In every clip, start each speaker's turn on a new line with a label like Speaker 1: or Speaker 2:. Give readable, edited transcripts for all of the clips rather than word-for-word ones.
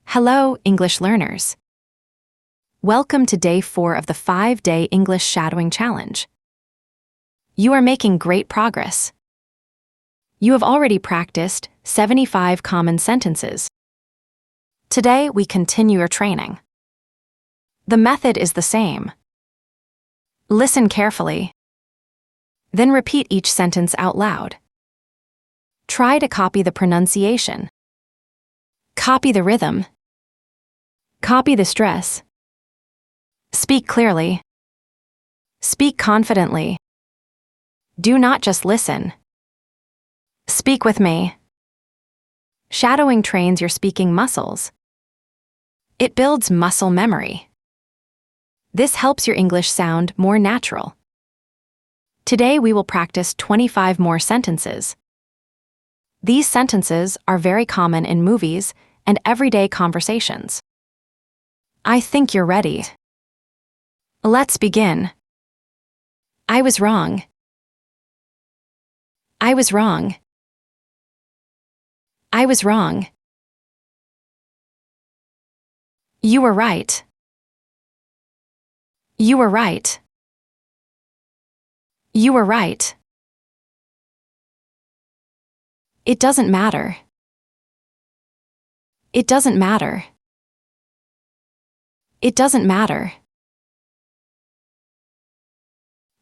Speaker 1: Hello, English learners. Welcome to Day 4 of the 5-Day English Shadowing Challenge. You are making great progress. You have already practiced 75 common sentences. Today, we continue your training. The method is the same. Listen carefully. Then repeat each sentence out loud. Try to copy the pronunciation. Copy the rhythm. Copy the stress. Speak clearly. Speak confidently. Do not just listen. Speak with me. Shadowing trains your speaking muscles. It builds muscle memory. This helps your English sound more natural. Today we will practice 25 more sentences. These sentences are very common in movies and everyday conversations. I think you're ready. Let's begin. I was wrong. I was wrong. I was wrong. You were right. You were right. You were right. It doesn't matter. It doesn't matter. It doesn't matter.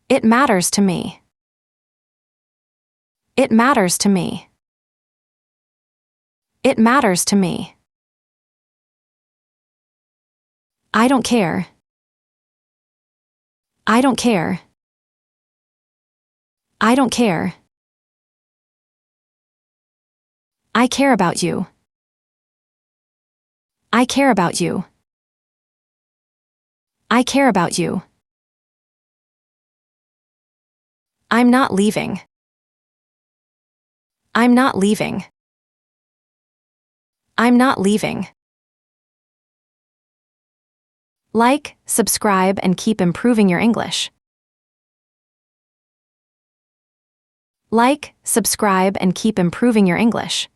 Speaker 1: It matters to me. It matters to me. It matters to me. I don't care. I don't care. I don't care. I care about you. I care about you. I care about you. I'm not leaving. I'm not leaving. I'm not leaving. Like, subscribe, and keep improving your English. Like, subscribe, and keep improving your English.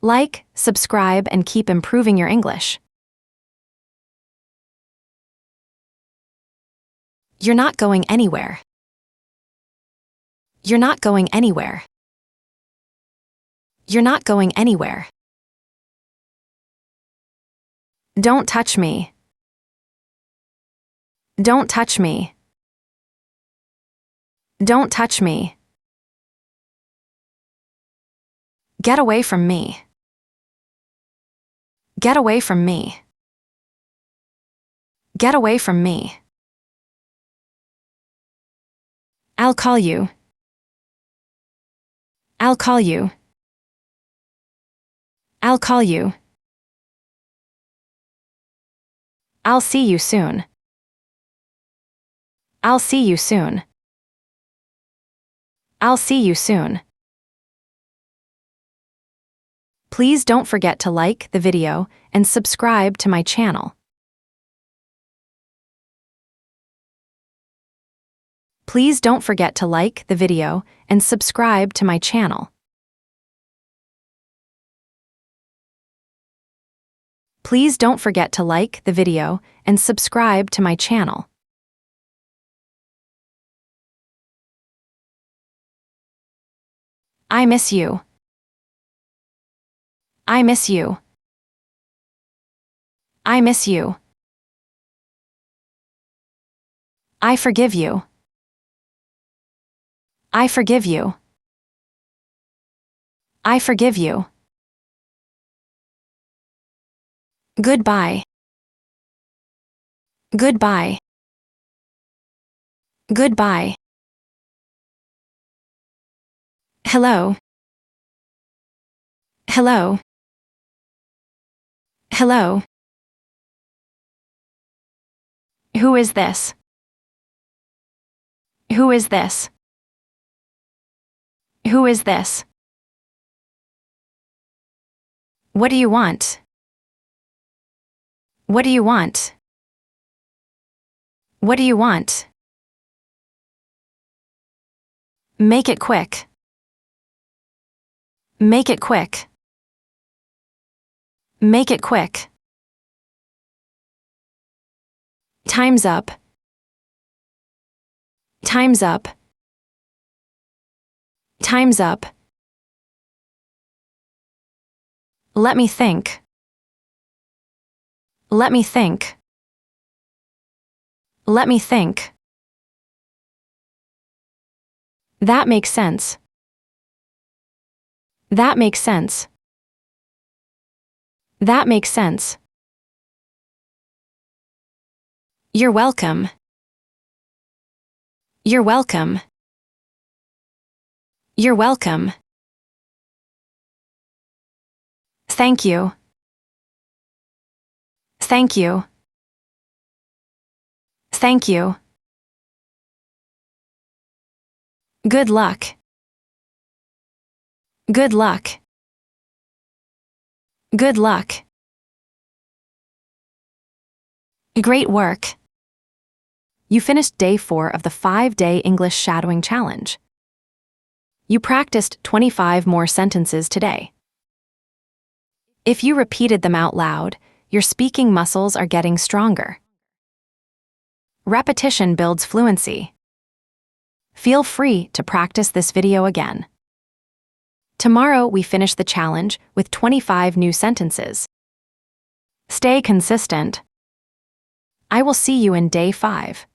Speaker 1: Like, subscribe, and keep improving your English. You're not going anywhere. You're not going anywhere. You're not going anywhere. Don't touch me. Don't touch me. Don't touch me. Get away from me. Get away from me. Get away from me. I'll call you. I'll call you. I'll call you. I'll see you soon. I'll see you soon. I'll see you soon. Please don't forget to like the video and subscribe to my channel. Please don't forget to like the video and subscribe to my channel. Please don't forget to like the video and subscribe to my channel. I miss you. I miss you. I miss you. I forgive you. I forgive you. I forgive you. Goodbye. Goodbye. Goodbye. Hello. Hello. Hello. Who is this? Who is this? Who is this? What do you want? What do you want? What do you want? Make it quick. Make it quick. Make it quick. Time's up. Time's up. Time's up. Let me think. Let me think. Let me think. That makes sense. That makes sense. That makes sense. You're welcome. You're welcome. You're welcome. Thank you. Thank you. Thank you. Good luck. Good luck. Good luck. Great work. You finished day 4 of the 5-day English shadowing challenge. You practiced 25 more sentences today. If you repeated them out loud, your speaking muscles are getting stronger. Repetition builds fluency. Feel free to practice this video again. Tomorrow we finish the challenge with 25 new sentences. Stay consistent. I will see you in day 5.